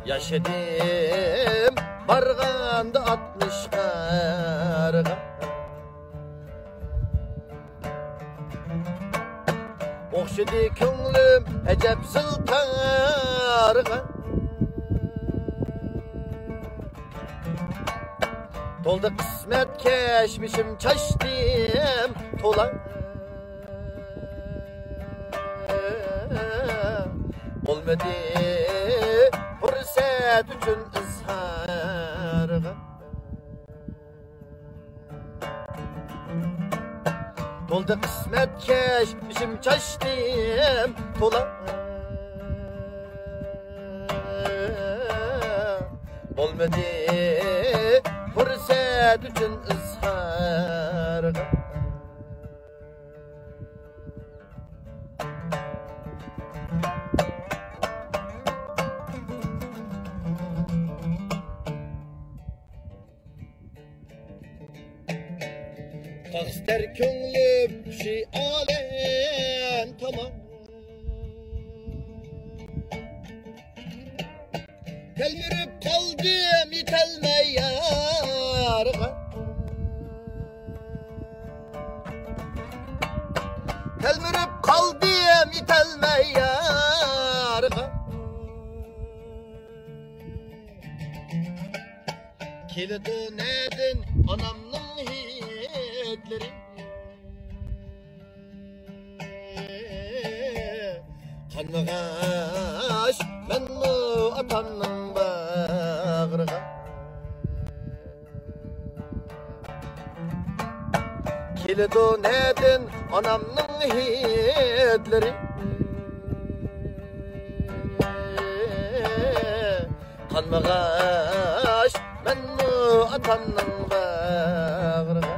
Yaşadım barganda 60 qarga. Oxşadı könglim əcəb zıltarga. Tolda kısmet keşmişim çaşdım tola. Olmadı fırsat üçün izharga. Tolda kısmet keşmişim çaşdım tola. Olmadı fırsat üçün izharga. Takstar könglim şu alem tamam. Telmürüp kaldım yetelmey yarga. Telmürüp kaldım yetelmey yarga. Kilidi nedin anamның hitleri. Kanmagaş men mu atamның bağrıga. Kilidi nedin anamның hitleri. Kanmagaş men mu atamның bağrıga.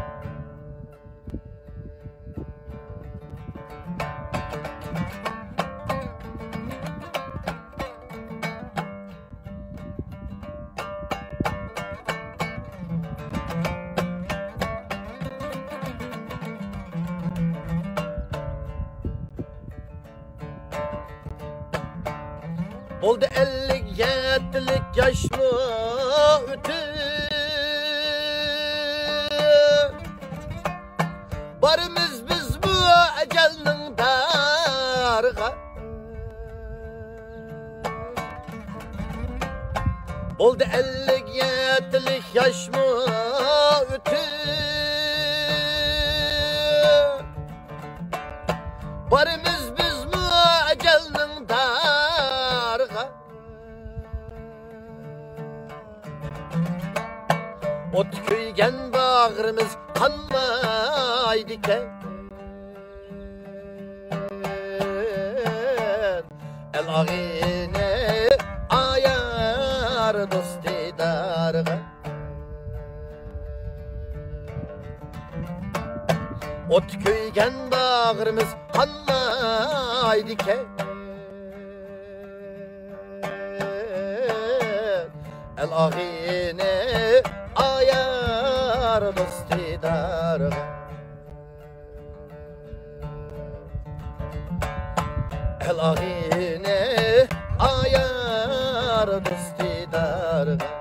Oldu 57'lik yaş mı ötü. Barımız biz bu ecelinin darga. Oldu 57'lik yaş mı ötü. Barımız biz bu ecelinin darga. Ot köygen bağrımız kanmaydı ki. El ağine ayar dosti darga. Ot köygen bağrımız kanmaydı ki. El ağine ayar dosti darga. El ağine ayar dosti darga.